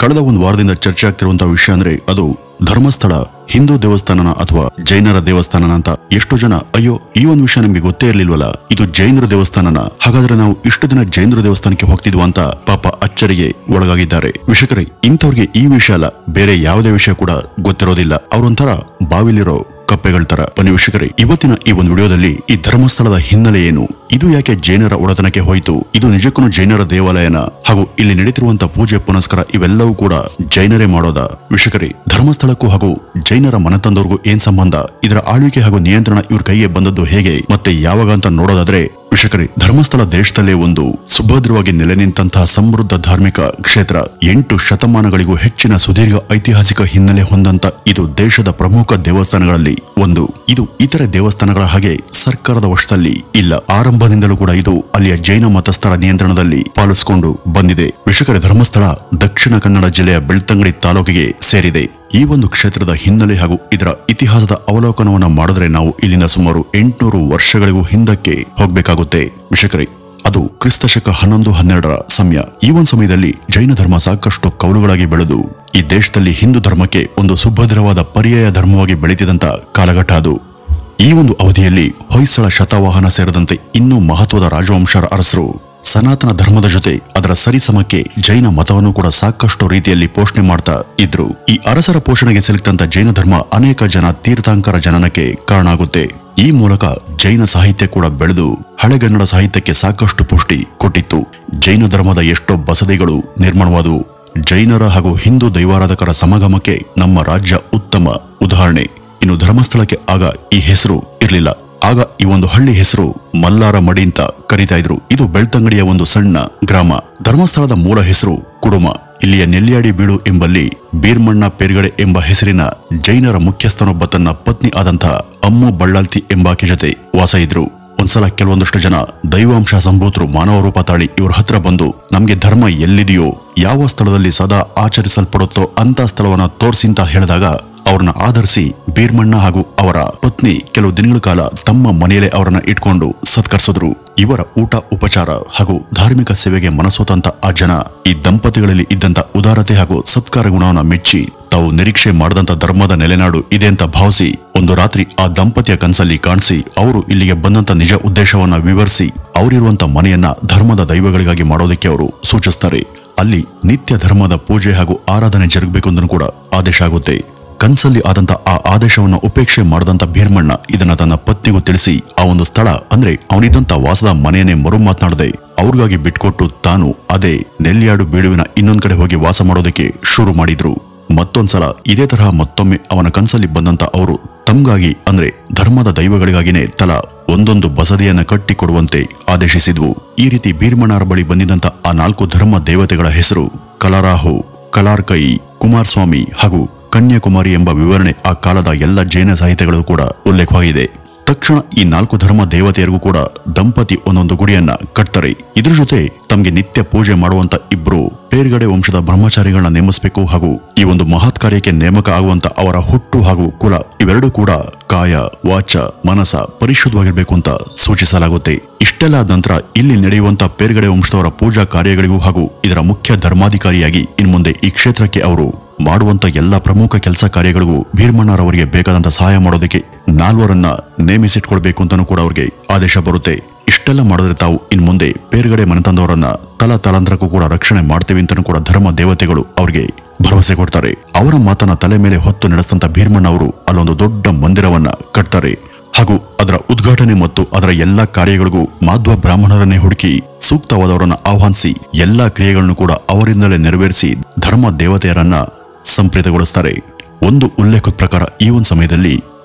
ಕಳೆದ ಒಂದು ವಾರದಿಂದ ಚರ್ಚೆ ಆಗ್ತಿರುವಂತಹ ವಿಷಯ ಅಂದ್ರೆ ಅದು ಧರ್ಮಸ್ಥಳ ಹಿಂದೂ ದೇವಸ್ಥಾನನ ಅಥವಾ ಜೈನರ ದೇವಸ್ಥಾನನ ಅಂತ. ಎಷ್ಟೋ ಜನ ಅಯ್ಯೋ ಈ ಒಂದು ವಿಷಯ ನಮ್ಗೆ ಗೊತ್ತೇ ಇರ್ಲಿಲ್ವಲ್ಲ, ಇದು ಜೈನರ ದೇವಸ್ಥಾನನ, ಹಾಗಾದ್ರೆ ನಾವು ಇಷ್ಟು ದಿನ ಜೈನರ ದೇವಸ್ಥಾನಕ್ಕೆ ಹೋಗ್ತಿದ್ವು ಅಂತ ಪಾಪ ಅಚ್ಚರಿಗೆ ಒಳಗಾಗಿದ್ದಾರೆ. ವೀಕ್ಷಕರೇ, ಇಂಥವ್ರಿಗೆ ಈ ವಿಷಯ ಅಲ್ಲ, ಬೇರೆ ಯಾವುದೇ ವಿಷಯ ಕೂಡ ಗೊತ್ತಿರೋದಿಲ್ಲ. ಅವರೊಂಥರ ಬಾವಿಲಿರೋ ಕಪ್ಪೆಗಳ ತರ. ಬನ್ನಿ ವೀಕ್ಷಕರೇ, ಇವತ್ತಿನ ಈ ಒಂದು ವಿಡಿಯೋದಲ್ಲಿ ಈ ಧರ್ಮಸ್ಥಳದ ಹಿನ್ನೆಲೆ ಏನು, ಇದು ಯಾಕೆ ಜೈನರ ಒಡೆತನಕ್ಕೆ ಹೋಯಿತು, ಇದು ನಿಜಕ್ಕೂ ಜೈನರ ದೇವಾಲಯನ, ಹಾಗೂ ಇಲ್ಲಿ ನಡೀತಿರುವಂತಹ ಪೂಜೆ ಪುನಸ್ಕಾರ ಇವೆಲ್ಲವೂ ಕೂಡ ಜೈನರೇ ಮಾಡೋದ? ವೀಕ್ಷಕರೇ, ಧರ್ಮಸ್ಥಳಕ್ಕೂ ಹಾಗೂ ಜೈನರ ಮನೆತಂದವ್ರಿಗೂ ಏನ್ ಸಂಬಂಧ, ಇದರ ಆಳ್ವಿಕೆ ಹಾಗೂ ನಿಯಂತ್ರಣ ಇವ್ರ ಕೈಗೆ ಬಂದದ್ದು ಹೇಗೆ ಮತ್ತೆ ಯಾವಾಗ ಅಂತ ನೋಡೋದಾದ್ರೆ, ವೀಕ್ಷಕರೇ, ಧರ್ಮಸ್ಥಳ ದೇಶದಲ್ಲೇ ಒಂದು ಸುಭದ್ರವಾಗಿ ನೆಲೆ ನಿಂತಹ ಸಮೃದ್ಧ ಧಾರ್ಮಿಕ ಕ್ಷೇತ್ರ. 8 ಶತಮಾನಗಳಿಗೂ ಹೆಚ್ಚಿನ ಸುದೀರ್ಘ ಐತಿಹಾಸಿಕ ಹಿನ್ನೆಲೆ ಹೊಂದಂತ ಇದು ದೇಶದ ಪ್ರಮುಖ ದೇವಸ್ಥಾನಗಳಲ್ಲಿ ಒಂದು. ಇದು ಇತರೆ ದೇವಸ್ಥಾನಗಳ ಹಾಗೆ ಸರ್ಕಾರದ ವಶದಲ್ಲಿ ಇಲ್ಲ. ಆರಂಭದಿಂದಲೂ ಕೂಡ ಇದು ಅಲ್ಲಿಯ ಜೈನ ಮತಸ್ಥರ ನಿಯಂತ್ರಣದಲ್ಲಿ ಪಾಲಿಸಿಕೊಂಡು ಬಂದಿದೆ. ವೀಕ್ಷಕರೇ, ಧರ್ಮಸ್ಥಳ ದಕ್ಷಿಣ ಕನ್ನಡ ಜಿಲ್ಲೆಯ ಬೆಳ್ತಂಗಡಿ ತಾಲೂಕಿಗೆ ಸೇರಿದೆ. ಈ ಒಂದು ಕ್ಷೇತ್ರದ ಹಿನ್ನೆಲೆ ಹಾಗೂ ಇದರ ಇತಿಹಾಸದ ಅವಲೋಕನವನ್ನ ಮಾಡಿದ್ರೆ ನಾವು ಇಲ್ಲಿಂದ ಸುಮಾರು 800 ವರ್ಷಗಳಿಗೂ ಹಿಂದಕ್ಕೆ ಹೋಗ್ಬೇಕಾಗುತ್ತೆ. ವೀಕ್ಷಕರೇ, ಅದು ಕ್ರಿಸ್ತಶಕ 11-12ರ ಸಮಯ. ಈ ಒಂದು ಸಮಯದಲ್ಲಿ ಜೈನ ಧರ್ಮ ಸಾಕಷ್ಟು ಕೌಲುಗಳಾಗಿ ಬೆಳೆದು ಈ ದೇಶದಲ್ಲಿ ಹಿಂದೂ ಧರ್ಮಕ್ಕೆ ಒಂದು ಸುಭದ್ರವಾದ ಪರ್ಯಾಯ ಧರ್ಮವಾಗಿ ಬೆಳೆದಿದ್ದಂತ ಕಾಲಘಟ್ಟ ಅದು. ಈ ಒಂದು ಅವಧಿಯಲ್ಲಿ ಹೊಯ್ಸಳ, ಶತವಾಹನ ಸೇರಿದಂತೆ ಇನ್ನೂ ಮಹತ್ವದ ರಾಜವಂಶರ ಅರಸರು ಸನಾತನ ಧರ್ಮದ ಜೊತೆ ಅದರ ಸರಿಸಮಕ್ಕೆ ಜೈನ ಮತವನ್ನು ಕೂಡ ಸಾಕಷ್ಟು ರೀತಿಯಲ್ಲಿ ಪೋಷಣೆ ಮಾಡ್ತಾ ಇದ್ರು. ಈ ಅರಸರ ಪೋಷಣೆಗೆ ಸಿಲುಕಿದಂತ ಜೈನ ಧರ್ಮ ಅನೇಕ ಜನ ತೀರ್ಥಂಕರ ಜನನಕ್ಕೆ ಕಾರಣ ಆಗುತ್ತೆ. ಈ ಮೂಲಕ ಜೈನ ಸಾಹಿತ್ಯ ಕೂಡ ಬೆಳೆದು ಹಳೆಗನ್ನಡ ಸಾಹಿತ್ಯಕ್ಕೆ ಸಾಕಷ್ಟು ಪುಷ್ಟಿ ಕೊಟ್ಟಿತ್ತು. ಜೈನ ಧರ್ಮದ ಎಷ್ಟೋ ಬಸದಿಗಳು ನಿರ್ಮಾಣವಾದವು. ಜೈನರ ಹಾಗೂ ಹಿಂದೂ ದೈವಾರಾಧಕರ ಸಮಾಗಮಕ್ಕೆ ನಮ್ಮ ರಾಜ್ಯ ಉತ್ತಮ ಉದಾಹರಣೆ. ಇನ್ನು ಧರ್ಮಸ್ಥಳಕ್ಕೆ ಆಗ ಈ ಹೆಸರು ಇರಲಿಲ್ಲ. ಆಗ ಈ ಒಂದು ಹಳ್ಳಿ ಹೆಸರು ಮಲ್ಲಾರ ಮಡಿ ಅಂತ ಕರೀತಾ ಇದ್ರು. ಇದು ಬೆಳ್ತಂಗಡಿಯ ಒಂದು ಸಣ್ಣ ಗ್ರಾಮ. ಧರ್ಮಸ್ಥಳದ ಮೂಲ ಹೆಸರು ಕುಡುಮ. ಇಲ್ಲಿಯ ನೆಲ್ಯಾಡಿ ಬೀಡು ಎಂಬಲ್ಲಿ ಬೀರ್ಮಣ್ಣ ಪೇರ್ಗಡೆ ಎಂಬ ಹೆಸರಿನ ಜೈನರ ಮುಖ್ಯಸ್ಥನೊಬ್ಬ ತನ್ನ ಪತ್ನಿ ಆದಂತಹ ಅಮ್ಮು ಬಳ್ಳಾಲ್ತಿ ಎಂಬಾಕೆ ಜೊತೆ ವಾಸ ಇದ್ರು. ಒಂದ್ಸಲ ಕೆಲವೊಂದಷ್ಟು ಜನ ದೈವಾಂಶ ಸಂಭೂತರು ಮಾನವ ರೂಪ ತಾಳಿ ಇವ್ರ ಹತ್ರ ಬಂದು, ನಮ್ಗೆ ಧರ್ಮ ಎಲ್ಲಿದೆಯೋ, ಯಾವ ಸ್ಥಳದಲ್ಲಿ ಸದಾ ಆಚರಿಸಲ್ಪಡುತ್ತೋ ಅಂತ ಸ್ಥಳವನ್ನ ತೋರಿಸಿ ಅಂತ ಹೇಳಿದಾಗ ಅವ್ರನ್ನ ಆಧರಿಸಿ ಬೀರ್ಮಣ್ಣ ಹಾಗೂ ಅವರ ಪತ್ನಿ ಕೆಲವು ದಿನಗಳ ಕಾಲ ತಮ್ಮ ಮನೆಯಲ್ಲೇ ಅವರನ್ನ ಇಟ್ಕೊಂಡು ಸತ್ಕರಿಸಿದ್ರು. ಇವರ ಊಟ ಉಪಚಾರ ಹಾಗೂ ಧಾರ್ಮಿಕ ಸೇವೆಗೆ ಮನಸೋತಂತ ಆ ಜನ ಈ ದಂಪತಿಗಳಲ್ಲಿ ಇದ್ದಂತ ಉದಾರತೆ ಹಾಗೂ ಸತ್ಕಾರ ಗುಣವನ್ನ ಮೆಚ್ಚಿ ತಾವು ನಿರೀಕ್ಷೆ ಮಾಡದಂತ ಧರ್ಮದ ನೆಲೆನಾಡು ಇದೆ ಅಂತ ಭಾವಿಸಿ ಒಂದು ರಾತ್ರಿ ಆ ದಂಪತಿಯ ಕನಸಲ್ಲಿ ಕಾಣಿಸಿ ಅವರು ಇಲ್ಲಿಗೆ ಬಂದಂತ ನಿಜ ಉದ್ದೇಶವನ್ನ ವಿವರಿಸಿ ಅವರಿರುವಂತ ಮನೆಯನ್ನ ಧರ್ಮದ ದೈವಗಳಿಗಾಗಿ ಮಾಡೋದಕ್ಕೆ ಅವರು ಸೂಚಿಸ್ತಾರೆ. ಅಲ್ಲಿ ನಿತ್ಯ ಧರ್ಮದ ಪೂಜೆ ಹಾಗೂ ಆರಾಧನೆ ಜರುಗಬೇಕು ಅಂತ ಕೂಡ ಆದೇಶ ಆಗುತ್ತೆ. ಕನ್ಸಲ್ಲಿ ಆದಂತ ಆ ಆದೇಶವನ್ನು ಉಪೇಕ್ಷೆ ಮಾಡದಂತ ಭೀರ್ಮಣ್ಣ ಇದನ್ನ ತನ್ನ ಪತ್ನಿಗೂ ತಿಳಿಸಿ ಆ ಒಂದು ಸ್ಥಳ ಅಂದ್ರೆ ಅವನಿದ್ದಂತ ವಾಸದ ಮನೆಯನ್ನೇ ಮರು ಮಾತನಾಡದೆ ಅವ್ರಿಗಾಗಿ ಬಿಟ್ಕೊಟ್ಟು ತಾನು ಅದೇ ನೆಲ್ಯಾಡು ಬೀಳುವಿನ ಇನ್ನೊಂದ್ ಕಡೆ ಹೋಗಿ ವಾಸ ಮಾಡೋದಕ್ಕೆ ಶುರು ಮಾಡಿದ್ರು. ಮತ್ತೊಂದ್ಸಲ ಇದೇ ತರಹ ಮತ್ತೊಮ್ಮೆ ಅವನ ಕನ್ಸಲ್ಲಿ ಬಂದಂತ ಅವರು ತಮ್ಗಾಗಿ ಅಂದ್ರೆ ಧರ್ಮದ ದೈವಗಳಿಗಾಗಿನೇ ತಲಾ ಒಂದೊಂದು ಬಸದಿಯನ್ನ ಕಟ್ಟಿ ಕೊಡುವಂತೆ ಆದೇಶಿಸಿದ್ವು. ಈ ರೀತಿ ಭೀರ್ಮಣ್ಣರ ಬಳಿ ಬಂದಿದ್ದಂತ ಆ 4 ಧರ್ಮ ದೇವತೆಗಳ ಹೆಸರು ಕಲರಾಹು, ಕಲಾರ್ಕೈ, ಕುಮಾರಸ್ವಾಮಿ ಹಾಗೂ ಕನ್ಯಾಕುಮಾರಿ ಎಂಬ ವಿವರಣೆ ಆ ಕಾಲದ ಎಲ್ಲ ಜೈನ ಸಾಹಿತ್ಯಗಳು ಕೂಡ ಉಲ್ಲೇಖವಾಗಿದೆ. ತಕ್ಷಣ ಈ 4 ಧರ್ಮ ದೇವತೆಯರಿಗೂ ಕೂಡ ದಂಪತಿ ಒಂದೊಂದು ಗುಡಿಯನ್ನ ಕಟ್ತಾರೆ. ಇದ್ರ ಜೊತೆ ತಮಗೆ ನಿತ್ಯ ಪೂಜೆ ಮಾಡುವಂತ 2 ಪೇರ್ಗಡೆ ವಂಶದ ಬ್ರಹ್ಮಚಾರಿಗಳನ್ನ ನೇಮಿಸಬೇಕು ಹಾಗೂ ಈ ಒಂದು ಮಹತ್ ಕಾರ್ಯಕ್ಕೆ ನೇಮಕ ಆಗುವಂತ ಅವರ ಹುಟ್ಟು ಹಾಗೂ ಕುಲ ಇವೆರಡೂ ಕೂಡ ಕಾಯ ವಾಚ ಮನಸ ಪರಿಶುದ್ಧವಾಗಿರ್ಬೇಕು ಅಂತ ಸೂಚಿಸಲಾಗುತ್ತೆ. ಇಷ್ಟೆಲ್ಲ ಆದ ನಂತರ ಇಲ್ಲಿ ನಡೆಯುವಂತ ಪೇರ್ಗಡೆ ವಂಶದವರ ಪೂಜಾ ಕಾರ್ಯಗಳಿಗೂ ಹಾಗೂ ಇದರ ಮುಖ್ಯ ಧರ್ಮಾಧಿಕಾರಿಯಾಗಿ ಇನ್ಮುಂದೆ ಈ ಕ್ಷೇತ್ರಕ್ಕೆ ಅವರು ಮಾಡುವಂತ ಎಲ್ಲ ಪ್ರಮುಖ ಕೆಲಸ ಕಾರ್ಯಗಳಿಗೂ ಭೀರ್ಮಣ್ಣರವರಿಗೆ ಬೇಕಾದಂತ ಸಹಾಯ ಮಾಡೋದಕ್ಕೆ 4ರನ್ನ ನೇಮಿಸಿಟ್ಕೊಳ್ಬೇಕು ಅಂತಾನೂ ಕೂಡ ಅವ್ರಿಗೆ ಆದೇಶ ಬರುತ್ತೆ. ಇಷ್ಟೆಲ್ಲ ಮಾಡಿದ್ರೆ ತಾವು ಇನ್ ಮುಂದೆ ಪೇರ್ಗಡೆ ಮನೆತಂದವರನ್ನ ತಲಾಂತರಕ್ಕೂ ಕೂಡ ರಕ್ಷಣೆ ಮಾಡ್ತೇವೆ ಅಂತಾನೂ ಕೂಡ ಧರ್ಮ ದೇವತೆಗಳು ಅವ್ರಿಗೆ ಭರವಸೆ ಕೊಡ್ತಾರೆ. ಅವರ ಮಾತನ್ನ ತಲೆ ಮೇಲೆ ಹೊತ್ತು ನಡೆಸಿದಂತ ಭೀರ್ಮಣ್ಣ ಅವರು ಅಲ್ಲೊಂದು ದೊಡ್ಡ ಮಂದಿರವನ್ನ ಕಟ್ತಾರೆ ಹಾಗೂ ಅದರ ಉದ್ಘಾಟನೆ ಮತ್ತು ಅದರ ಎಲ್ಲಾ ಕಾರ್ಯಗಳಿಗೂ ಮಾಧ್ವ ಬ್ರಾಹ್ಮಣರನ್ನೇ ಹುಡುಕಿ ಸೂಕ್ತವಾದವರನ್ನ ಆಹ್ವಾನಿಸಿ ಎಲ್ಲಾ ಕ್ರಿಯೆಗಳನ್ನು ಕೂಡ ಅವರಿಂದಲೇ ನೆರವೇರಿಸಿ ಧರ್ಮ ದೇವತೆಯರನ್ನ ಸಂಪ್ರೀತಗೊಳಿಸ್ತಾರೆ. ಒಂದು ಉಲ್ಲೇಖದ ಪ್ರಕಾರ ಈ ಒಂದು ಸಮಯದಲ್ಲಿ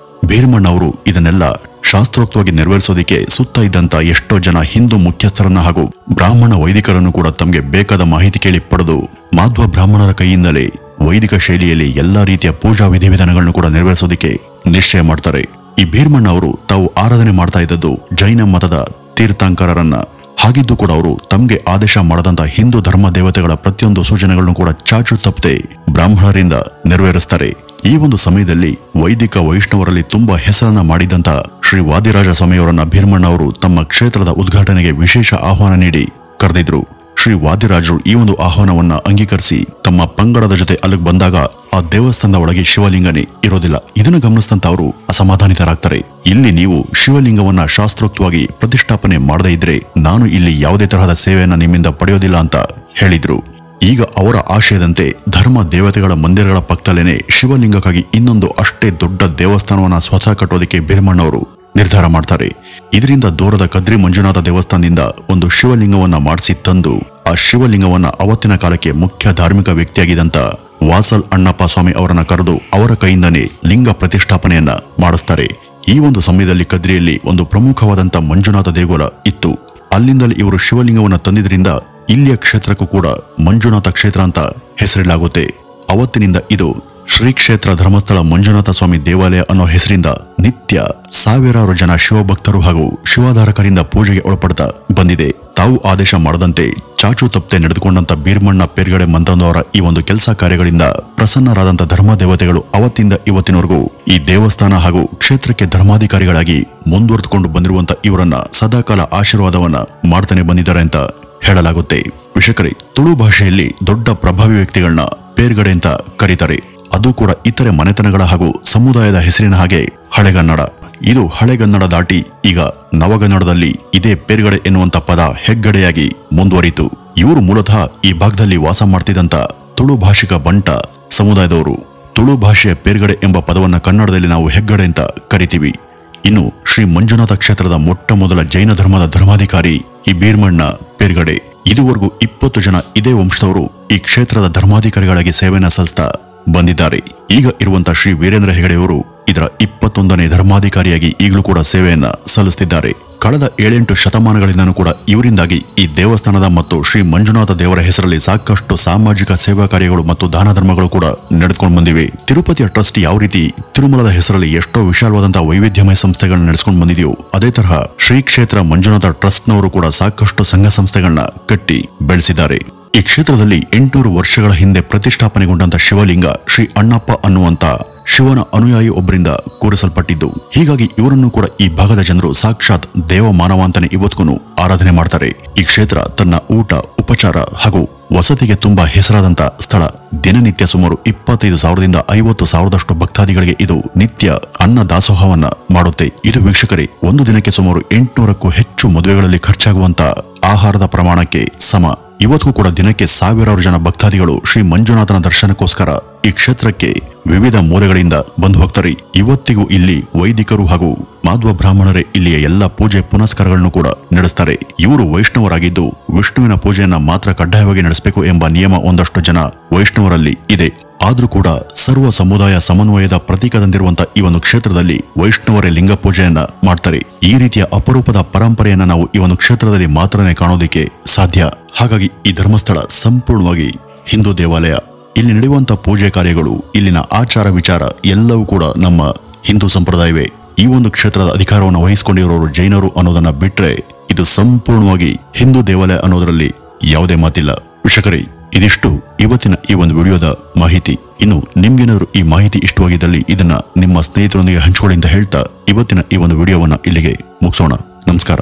ಭೀರ್ಮಣ್ಣ ಅವರು ಇದನ್ನೆಲ್ಲ ಶಾಸ್ತ್ರೋಕ್ತವಾಗಿ ನೆರವೇರಿಸೋದಕ್ಕೆ ಸುತ್ತ ಇದ್ದಂತ ಎಷ್ಟೋ ಜನ ಹಿಂದೂ ಮುಖ್ಯಸ್ಥರನ್ನ ಹಾಗೂ ಬ್ರಾಹ್ಮಣ ವೈದಿಕರನ್ನು ಕೂಡ ತಮಗೆ ಬೇಕಾದ ಮಾಹಿತಿ ಕೇಳಿ ಪಡೆದು ಮಾಧ್ವ ಬ್ರಾಹ್ಮಣರ ಕೈಯಿಂದಲೇ ವೈದಿಕ ಶೈಲಿಯಲ್ಲಿ ಎಲ್ಲಾ ರೀತಿಯ ಪೂಜಾ ವಿಧಿವಿಧಾನಗಳನ್ನು ಕೂಡ ನೆರವೇರಿಸೋದಕ್ಕೆ ನಿಶ್ಚಯ ಮಾಡ್ತಾರೆ. ಈ ಭೀರ್ಮಣ್ಣ ಅವರು ತಾವು ಆರಾಧನೆ ಮಾಡ್ತಾ ಇದ್ದದ್ದು ಜೈನ ಮತದ ತೀರ್ಥಂಕರರನ್ನ. ಹಾಗಿದ್ದು ಕೂಡ ಅವರು ತಮಗೆ ಆದೇಶ ಮಾಡದಂತ ಹಿಂದೂ ಧರ್ಮ ದೇವತೆಗಳ ಪ್ರತಿಯೊಂದು ಸೂಚನೆಗಳನ್ನು ಕೂಡ ಚಾಚು ತಪ್ಪದೆ ಬ್ರಾಹ್ಮಣರಿಂದ ನೆರವೇರಿಸ್ತಾರೆ. ಈ ಒಂದು ಸಮಯದಲ್ಲಿ ವೈದಿಕ ವೈಷ್ಣವರಲ್ಲಿ ತುಂಬಾ ಹೆಸರನ್ನ ಮಾಡಿದಂತ ಶ್ರೀ ವಾದಿರಾಜ ಸ್ವಾಮಿಯವರನ್ನ ಭೀರ್ಮಣ್ಣ ಅವರು ತಮ್ಮ ಕ್ಷೇತ್ರದ ಉದ್ಘಾಟನೆಗೆ ವಿಶೇಷ ಆಹ್ವಾನ ನೀಡಿ ಕರೆದಿದ್ರು. ಶ್ರೀ ವಾದಿರಾಜರು ಈ ಒಂದು ಆಹ್ವಾನವನ್ನ ಅಂಗೀಕರಿಸಿ ತಮ್ಮ ಪಂಗಡದ ಜೊತೆ ಅಲ್ಲಿಗೆ ಬಂದಾಗ ಆ ದೇವಸ್ಥಾನದ ಒಳಗೆ ಶಿವಲಿಂಗನೇ ಇರೋದಿಲ್ಲ. ಇದನ್ನು ಗಮನಿಸಿದಂತ ಅವರು ಅಸಮಾಧಾನಿತರಾಗ್ತಾರೆ. ಇಲ್ಲಿ ನೀವು ಶಿವಲಿಂಗವನ್ನ ಶಾಸ್ತ್ರೋಕ್ತವಾಗಿ ಪ್ರತಿಷ್ಠಾಪನೆ ಮಾಡದೇ ಇದ್ರೆ ನಾನು ಇಲ್ಲಿ ಯಾವುದೇ ತರಹದ ಸೇವೆಯನ್ನ ನಿಮ್ಮಿಂದ ಪಡೆಯೋದಿಲ್ಲ ಅಂತ ಹೇಳಿದ್ರು. ಈಗ ಅವರ ಆಶಯದಂತೆ ಧರ್ಮ ದೇವತೆಗಳ ಮಂದಿರಗಳ ಪಕ್ಕದಲ್ಲೇನೆ ಶಿವಲಿಂಗಕ್ಕಾಗಿ ಇನ್ನೊಂದು ಅಷ್ಟೇ ದೊಡ್ಡ ದೇವಸ್ಥಾನವನ್ನ ಸ್ವತಃ ಕಟ್ಟೋದಕ್ಕೆ ಬೀರಮಣ್ಣವರು ನಿರ್ಧಾರ ಮಾಡ್ತಾರೆ. ಇದರಿಂದ ದೂರದ ಕದ್ರಿ ಮಂಜುನಾಥ ದೇವಸ್ಥಾನದಿಂದ ಒಂದು ಶಿವಲಿಂಗವನ್ನ ಮಾಡಿಸಿ ತಂದು ಆ ಶಿವಲಿಂಗವನ್ನ ಅವತ್ತಿನ ಕಾಲಕ್ಕೆ ಮುಖ್ಯ ಧಾರ್ಮಿಕ ವ್ಯಕ್ತಿಯಾಗಿದ್ದಂತ ವಾಸಲ್ ಅಣ್ಣಪ್ಪ ಸ್ವಾಮಿ ಅವರನ್ನ ಕರೆದು ಅವರ ಕೈಯಿಂದನೇ ಲಿಂಗ ಪ್ರತಿಷ್ಠಾಪನೆಯನ್ನ ಮಾಡಿಸ್ತಾರೆ. ಈ ಒಂದು ಸಮಯದಲ್ಲಿ ಕದ್ರಿಯಲ್ಲಿ ಒಂದು ಪ್ರಮುಖವಾದಂತ ಮಂಜುನಾಥ ದೇಗುಲ ಇತ್ತು. ಅಲ್ಲಿಂದಲೇ ಇವರು ಶಿವಲಿಂಗವನ್ನ ತಂದಿದ್ರಿಂದ ಇಲ್ಲಿಯ ಕ್ಷೇತ್ರಕ್ಕೂ ಕೂಡ ಮಂಜುನಾಥ ಕ್ಷೇತ್ರ ಅಂತ ಹೆಸರಿಡಲಾಗುತ್ತೆ. ಅವತ್ತಿನಿಂದ ಇದು ಶ್ರೀ ಕ್ಷೇತ್ರ ಧರ್ಮಸ್ಥಳ ಮಂಜುನಾಥ ಸ್ವಾಮಿ ದೇವಾಲಯ ಅನ್ನೋ ಹೆಸರಿಂದ ನಿತ್ಯ ಸಾವಿರಾರು ಜನ ಶಿವಭಕ್ತರು ಹಾಗೂ ಶಿವಾಧಾರಕರಿಂದ ಪೂಜೆಗೆ ಒಳಪಡ್ತಾ ಬಂದಿದೆ. ತಾವು ಆದೇಶ ಮಾಡದಂತೆ ಚಾಚು ತಪ್ಪದೆ ನಡೆದುಕೊಂಡಂತ ಬೀರಮಣ್ಣ ಪೇರ್ಗಡೆ ಮಂತಂದವರ ಈ ಒಂದು ಕೆಲಸ ಕಾರ್ಯಗಳಿಂದ ಪ್ರಸನ್ನರಾದಂತ ಧರ್ಮ ದೇವತೆಗಳು ಅವತ್ತಿಂದ ಇವತ್ತಿನವರೆಗೂ ಈ ದೇವಸ್ಥಾನ ಹಾಗೂ ಕ್ಷೇತ್ರಕ್ಕೆ ಧರ್ಮಾಧಿಕಾರಿಗಳಾಗಿ ಮುಂದುವರೆದುಕೊಂಡು ಬಂದಿರುವಂತ ಇವರನ್ನ ಸದಾಕಾಲ ಆಶೀರ್ವಾದವನ್ನ ಮಾಡ್ತಾನೆ ಬಂದಿದ್ದಾರೆ ಅಂತ ಹೇಳಲಾಗುತ್ತೆ. ವೀಕ್ಷಕರೇ, ತುಳು ಭಾಷೆಯಲ್ಲಿ ದೊಡ್ಡ ಪ್ರಭಾವಿ ವ್ಯಕ್ತಿಗಳನ್ನ ಪೇರ್ಗಡೆ ಅಂತ ಕರೀತಾರೆ. ಅದು ಕೂಡ ಇತರೆ ಮನೆತನಗಳ ಹಾಗೂ ಸಮುದಾಯದ ಹೆಸರಿನ ಹಾಗೆ ಹಳೆಗನ್ನಡ. ಇದು ಹಳೆಗನ್ನಡ ದಾಟಿ ಈಗ ನವಗನ್ನಡದಲ್ಲಿ ಇದೇ ಪೇರ್ಗಡೆ ಎನ್ನುವಂತ ಪದ ಹೆಗ್ಗಡೆಯಾಗಿ ಮುಂದುವರಿತು. ಇವರು ಮೂಲತಃ ಈ ಭಾಗದಲ್ಲಿ ವಾಸ ಮಾಡ್ತಿದ್ದಂತ ತುಳು ಭಾಷಿಕ ಬಂಟ ಸಮುದಾಯದವರು. ತುಳು ಭಾಷೆಯ ಪೇರ್ಗಡೆ ಎಂಬ ಪದವನ್ನ ಕನ್ನಡದಲ್ಲಿ ನಾವು ಹೆಗ್ಗಡೆ ಅಂತ ಕರಿತೀವಿ. ಇನ್ನು ಶ್ರೀ ಮಂಜುನಾಥ ಕ್ಷೇತ್ರದ ಮೊಟ್ಟ ಮೊದಲ ಜೈನ ಧರ್ಮದ ಧರ್ಮಾಧಿಕಾರಿ ಈ ಬೀರಮಣ್ಣ ಪೇರ್ಗಡೆ. ಇದುವರೆಗೂ 20 ಜನ ಇದೇ ವಂಶದವರು ಈ ಕ್ಷೇತ್ರದ ಧರ್ಮಾಧಿಕಾರಿಗಳಾಗಿ ಸೇವೆಯನ್ನ ಸಲ್ಲಿಸ್ತಾ ಬಂದಿದ್ದಾರೆ. ಈಗ ಇರುವಂತಹ ಶ್ರೀ ವೀರೇಂದ್ರ ಹೆಗಡೆಯವರು ಇದರ 21ನೇ ಧರ್ಮಾಧಿಕಾರಿಯಾಗಿ ಈಗಲೂ ಕೂಡ ಸೇವೆಯನ್ನ ಸಲ್ಲಿಸುತ್ತಿದ್ದಾರೆ. ಕಳೆದ 7-8 ಶತಮಾನಗಳಿಂದನೂ ಕೂಡ ಇವರಿಂದಾಗಿ ಈ ದೇವಸ್ಥಾನದ ಮತ್ತು ಶ್ರೀ ಮಂಜುನಾಥ ದೇವರ ಹೆಸರಲ್ಲಿ ಸಾಕಷ್ಟು ಸಾಮಾಜಿಕ ಸೇವಾ ಕಾರ್ಯಗಳು ಮತ್ತು ದಾನ ಧರ್ಮಗಳು ಕೂಡ ನಡೆದುಕೊಂಡು ಬಂದಿವೆ. ತಿರುಪತಿಯ ಟ್ರಸ್ಟ್ ಯಾವ ರೀತಿ ತಿರುಮಲದ ಹೆಸರಲ್ಲಿ ಎಷ್ಟೋ ವಿಶಾಲವಾದಂತಹ ವೈವಿಧ್ಯಮಯ ಸಂಸ್ಥೆಗಳನ್ನ ನಡೆಸಿಕೊಂಡು ಬಂದಿದೆಯೋ ಅದೇ ತರಹ ಶ್ರೀ ಕ್ಷೇತ್ರ ಮಂಜುನಾಥ ಟ್ರಸ್ಟ್ನವರು ಕೂಡ ಸಾಕಷ್ಟು ಸಂಘ ಸಂಸ್ಥೆಗಳನ್ನ ಕಟ್ಟಿ ಬೆಳೆಸಿದ್ದಾರೆ. ಈ ಕ್ಷೇತ್ರದಲ್ಲಿ 800 ವರ್ಷಗಳ ಹಿಂದೆ ಪ್ರತಿಷ್ಠಾಪನೆಗೊಂಡಂತ ಶಿವಲಿಂಗ ಶ್ರೀ ಅಣ್ಣಪ್ಪ ಅನ್ನುವಂತ ಶಿವನ ಅನುಯಾಯಿ ಒಬ್ಬರಿಂದ ಕೂರಿಸಲ್ಪಟ್ಟಿದ್ದು. ಹೀಗಾಗಿ ಇವರನ್ನು ಕೂಡ ಈ ಭಾಗದ ಜನರು ಸಾಕ್ಷಾತ್ ದೇವ ಮಾನವ ಅಂತಾನೆ ಇವತ್ತಿಗೂ ಆರಾಧನೆ ಮಾಡ್ತಾರೆ. ಈ ಕ್ಷೇತ್ರ ತನ್ನ ಊಟ, ಉಪಚಾರ ಹಾಗೂ ವಸತಿಗೆ ತುಂಬಾ ಹೆಸರಾದಂತ ಸ್ಥಳ. ದಿನನಿತ್ಯ ಸುಮಾರು 25,000ದಿಂದ 50,000ದಷ್ಟು ಭಕ್ತಾದಿಗಳಿಗೆ ಇದು ನಿತ್ಯ ಅನ್ನ ದಾಸೋಹವನ್ನ ಮಾಡುತ್ತೆ. ಇದು ವೀಕ್ಷಕರೇ ಒಂದು ದಿನಕ್ಕೆ ಸುಮಾರು 800ಕ್ಕೂ ಹೆಚ್ಚು ಮದುವೆಗಳಲ್ಲಿ ಖರ್ಚಾಗುವಂತ ಆಹಾರದ ಪ್ರಮಾಣಕ್ಕೆ ಸಮ. ಇವತ್ತಿಗೂ ಕೂಡ ದಿನಕ್ಕೆ ಸಾವಿರಾರು ಜನ ಭಕ್ತಾದಿಗಳು ಶ್ರೀ ಮಂಜುನಾಥನ ದರ್ಶನಕ್ಕೋಸ್ಕರ ಈ ಕ್ಷೇತ್ರಕ್ಕೆ ವಿವಿಧ ಮೂಲೆಗಳಿಂದ ಬಂದು ಹೋಗ್ತಾರೆ. ಇವತ್ತಿಗೂ ಇಲ್ಲಿ ವೈದಿಕರು ಹಾಗೂ ಮಾಧ್ವ ಬ್ರಾಹ್ಮಣರೇ ಇಲ್ಲಿಯ ಎಲ್ಲ ಪೂಜೆ ಪುನಸ್ಕಾರಗಳನ್ನು ಕೂಡ ನಡೆಸ್ತಾರೆ. ಇವರು ವೈಷ್ಣವರಾಗಿದ್ದು ವಿಷ್ಣುವಿನ ಪೂಜೆಯನ್ನ ಮಾತ್ರ ಕಡ್ಡಾಯವಾಗಿ ನಡೆಸಬೇಕು ಎಂಬ ನಿಯಮ ಒಂದಷ್ಟು ಜನ ವೈಷ್ಣವರಲ್ಲಿ ಇದೆ. ಆದ್ರೂ ಕೂಡ ಸರ್ವ ಸಮುದಾಯ ಸಮನ್ವಯದ ಪ್ರತೀಕದಂದಿರುವಂತ ಈ ಒಂದು ಕ್ಷೇತ್ರದಲ್ಲಿ ವೈಷ್ಣವರೇ ಲಿಂಗ ಪೂಜೆಯನ್ನ ಮಾಡ್ತಾರೆ. ಈ ರೀತಿಯ ಅಪರೂಪದ ಪರಂಪರೆಯನ್ನ ನಾವು ಈ ಒಂದು ಕ್ಷೇತ್ರದಲ್ಲಿ ಮಾತ್ರನೇ ಕಾಣೋದಿಕ್ಕೆ ಸಾಧ್ಯ. ಹಾಗಾಗಿ ಈ ಧರ್ಮಸ್ಥಳ ಸಂಪೂರ್ಣವಾಗಿ ಹಿಂದೂ ದೇವಾಲಯ. ಇಲ್ಲಿ ನಡೆಯುವಂತ ಪೂಜೆ ಕಾರ್ಯಗಳು, ಇಲ್ಲಿನ ಆಚಾರ ವಿಚಾರ ಎಲ್ಲವೂ ಕೂಡ ನಮ್ಮ ಹಿಂದೂ ಸಂಪ್ರದಾಯವೇ. ಈ ಒಂದು ಕ್ಷೇತ್ರದ ಅಧಿಕಾರವನ್ನು ವಹಿಸಿಕೊಂಡಿರೋರು ಜೈನರು ಅನ್ನೋದನ್ನ ಬಿಟ್ರೆ ಇದು ಸಂಪೂರ್ಣವಾಗಿ ಹಿಂದೂ ದೇವಾಲಯ ಅನ್ನೋದರಲ್ಲಿ ಯಾವುದೇ ಮಾತಿಲ್ಲ. ವೀಕ್ಷಕರೇ, ಇದಿಷ್ಟು ಇವತ್ತಿನ ಈ ಒಂದು ವಿಡಿಯೋದ ಮಾಹಿತಿ. ಇನ್ನು ನಿಮ್ಗೇನಾದ್ರು ಈ ಮಾಹಿತಿ ಇಷ್ಟವಾಗಿದ್ದಲ್ಲಿ ಇದನ್ನ ನಿಮ್ಮ ಸ್ನೇಹಿತರೊಂದಿಗೆ ಹಂಚಿಕೊಳ್ಳಿ ಅಂತ ಹೇಳ್ತಾ ಇವತ್ತಿನ ಈ ಒಂದು ವಿಡಿಯೋವನ್ನ ಇಲ್ಲಿಗೆ ಮುಗಿಸೋಣ. ನಮಸ್ಕಾರ.